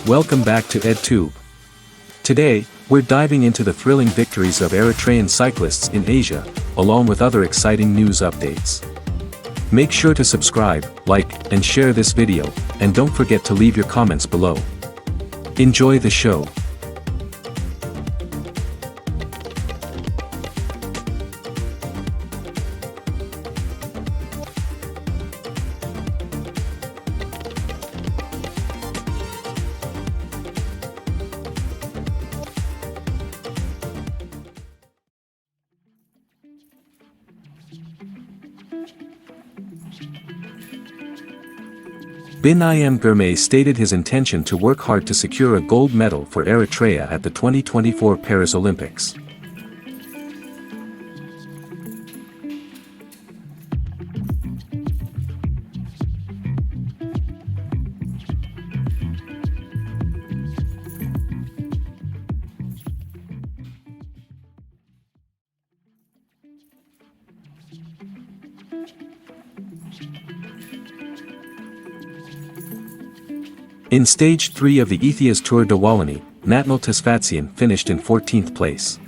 Welcome back to EdTube. Today, we're diving into the thrilling victories of Eritrean cyclists in Asia, along with other exciting news updates. Make sure to subscribe, like, and share this video, and don't forget to leave your comments below. Enjoy the show. Bin-Im Girmay stated his intention to work hard to secure a gold medal for Eritrea at the 2024 Paris Olympics. In Stage 3 of the Ethiopia's Tour de Wallonie, Nathaniel Tesfatsian finished in 14th place.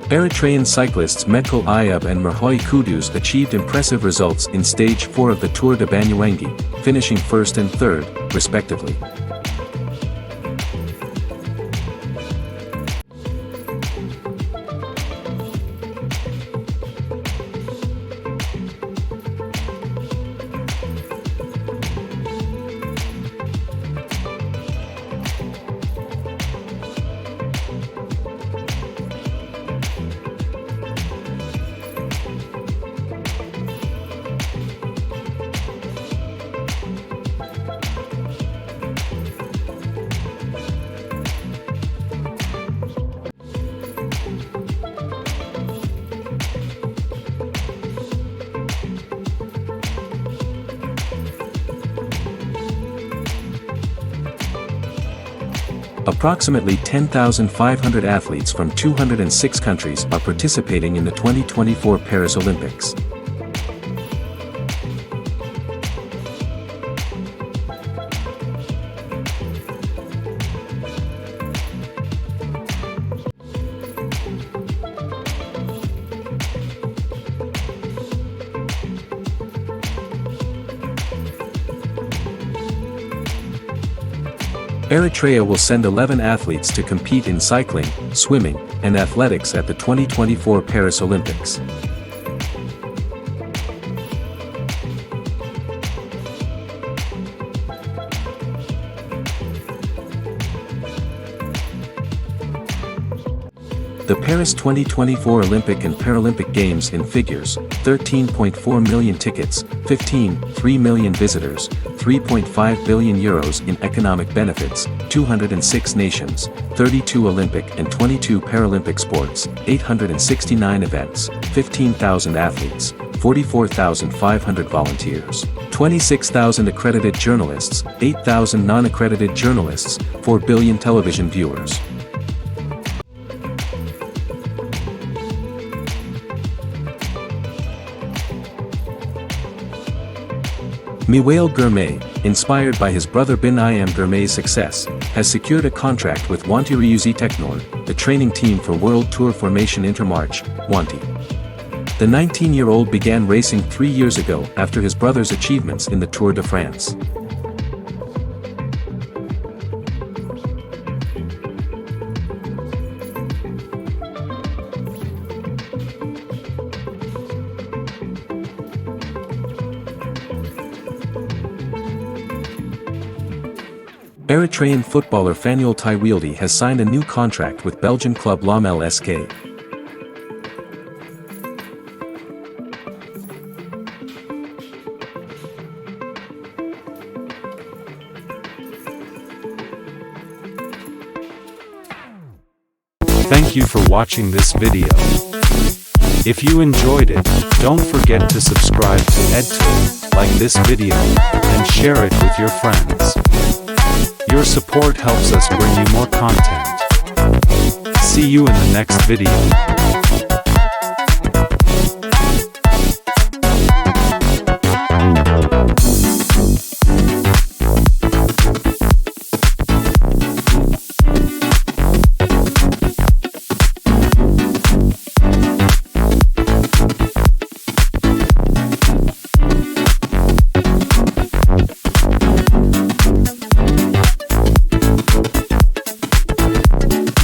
Eritrean cyclists Mekol Ayub and Merhoy Kudus achieved impressive results in Stage 4 of the Tour de Banyuwangi, finishing first and third, respectively. Approximately 10,500 athletes from 206 countries are participating in the 2024 Paris Olympics. Eritrea will send 11 athletes to compete in cycling, swimming, and athletics at the 2024 Paris Olympics. The Paris 2024 Olympic and Paralympic Games in figures: 13.4 million tickets, 15.3 million visitors, 3.5 billion euros in economic benefits, 206 nations, 32 Olympic and 22 Paralympic sports, 869 events, 15,000 athletes, 44,500 volunteers, 26,000 accredited journalists, 8,000 non-accredited journalists, 4 billion television viewers. Mekol Girmay, inspired by his brother Bin-Im Girmay's success, has secured a contract with Wanty Ryuzi Teknor, the training team for World Tour Formation Inter-Marche, Wanty. The 19-year-old began racing 3 years ago after his brother's achievements in the Tour de France. Eritrean footballer Fanuel Taiwilde has signed a new contract with Belgian club Lommel SK. Thank you for watching this video. If you enjoyed it, don't forget to subscribe to EdTube, like this video, and share it with your friends. Your support helps us bring you more content. See you in the next video.